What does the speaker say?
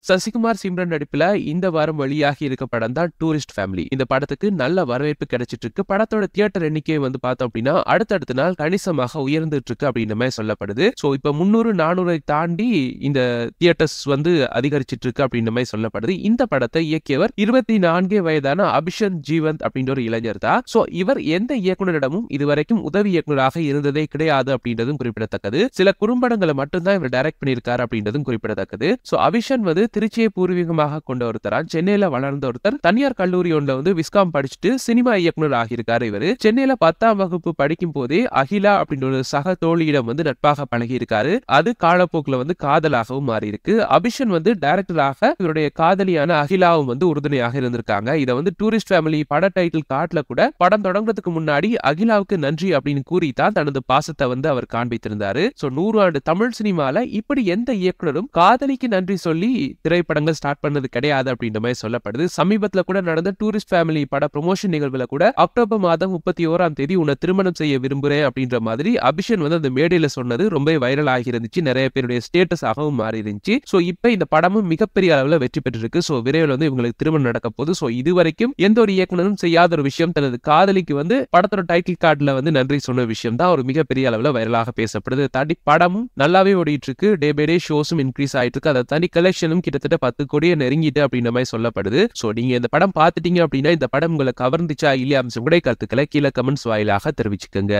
சசிகுமார் சிம்ரன் நடிப்புல இந்த வாரம் வெளியாகி இருக்க படம் தான் டூரிஸ்ட் ஃபேமிலி. இந்த படத்துக்கு நல்ல வரவேற்பு கிடைச்சிட்டு இருக்கு. படத்தோட தியேட்டர் எண்ணிக்கை வந்து பார்த்தோம் அப்படின்னா அடுத்தடுத்த நாள் கணிசமாக உயர்ந்துட்டு இருக்கு அப்படின்ற மாதிரி சொல்லப்படுது. ஸோ இப்போ 300, 400 தாண்டி இந்த தியேட்டர்ஸ் வந்து அதிகரிச்சிட்டு இருக்கு அப்படின்ற மாதிரி சொல்லப்படுது. இந்த படத்தை இயக்கியவர் 24 வயதான அபிஷன் ஜீவந்த் அப்படின்ற ஒரு இளைஞர் தான். ஸோ இவர் எந்த இயக்குனரிடமும் இதுவரைக்கும் உதவி இயக்குனராக இருந்ததே கிடையாது அப்படின்றதும் குறிப்பிடத்தக்கது. சில குறும்படங்களை மட்டும்தான் இவர் டைரக்ட் பண்ணியிருக்காரு அப்படின்றதும் குறிப்பிடத்தக்கது. ஸோ அபிஷன் வந்து திருச்சியை பூர்வீகமாக கொண்ட ஒருத்தரா, சென்னையில வளர்ந்த ஒருத்தர். தனியார் கல்லூரி ஒன்றுல வந்து விஸ்காம் படிச்சுட்டு சினிமா இயக்குனர் ஆகியிருக்காரு. இவரு சென்னையில 10ஆம் வகுப்பு படிக்கும் போதே அகிலா அப்படின்ற ஒரு சக தோழியிடம் வந்து நட்பாக பழகி இருக்காரு. அது காலப்போக்குல வந்து காதலாகவும் மாறி இருக்கு. அபிஷன் வந்து டைரக்டராக இவருடைய காதலியான அகிலாவும் வந்து உறுதுணையாக இருந்திருக்காங்க. இதை வந்து டூரிஸ்ட் ஃபேமிலி பட டைட்டில் கார்ட்ல கூட படம் தொடங்குறதுக்கு முன்னாடி அகிலாவுக்கு நன்றி அப்படின்னு கூறித்தான் தனது பாசத்தை வந்து அவர் காண்பித்திருந்தாரு. சோ 100 ஆண்டு தமிழ் சினிமால இப்படி எந்த இயக்குனரும் காதலிக்கு நன்றி சொல்லி திரைப்படங்கள் ஸ்டார்ட் பண்ணது கிடையாது அப்படின்ற மாதிரி சொல்லப்படுது. சமீபத்துல கூட நடந்த டூரிஸ்ட் ஃபேமிலி பட ப்ரமோஷன் நிகழ்வுல கூட அக்டோபர் மாதம் 31ஆம் தேதி உன்னை திருமணம் செய்ய விரும்புறேன் அப்படின்ற மாதிரி அபிஷன் வந்து அந்த மேடையில சொன்னது ரொம்ப வைரல் ஆகி இருந்துச்சு. நிறைய பேருடைய ஸ்டேட்டஸ் ஆகவும் மாறி இருந்துச்சு. சோ இப்ப இந்த படமும் மிகப்பெரிய அளவுல வெற்றி பெற்றிருக்கு. சோ விரைவில் வந்து இவங்களுக்கு திருமணம் நடக்க போகுது. சோ இதுவரைக்கும் எந்த ஒரு இயக்குனரும் செய்யாத ஒரு விஷயம், தனது காதலிக்கு வந்து படத்தோட டைட்டில் கார்டுல வந்து நன்றி சொன்ன விஷயம் தான் ஒரு மிகப்பெரிய அளவுல வைரலாக பேசப்படுது. தாண்டி படமும் நல்லாவே ஓடிட்டு இருக்கு. டே பை டே ஷோஸும் இன்க்ரீஸ் ஆயிட்டு இருக்கு. அதை தாண்டி கலெக்ஷனும் கிட்டத்தட்ட 10 கோடியை நெருங்கிட்டு அப்படின்ற மாதிரி சொல்லப்படுது. சோ நீங்க இந்த படம் பார்த்துட்டீங்க அப்படின்னா இந்த படம் உங்களை கவர்ந்துச்சா இல்லையா உங்களுடைய கருத்துக்களை கீழே கமெண்ட்ஸ் வாயிலாக தெரிவிச்சுக்கோங்க.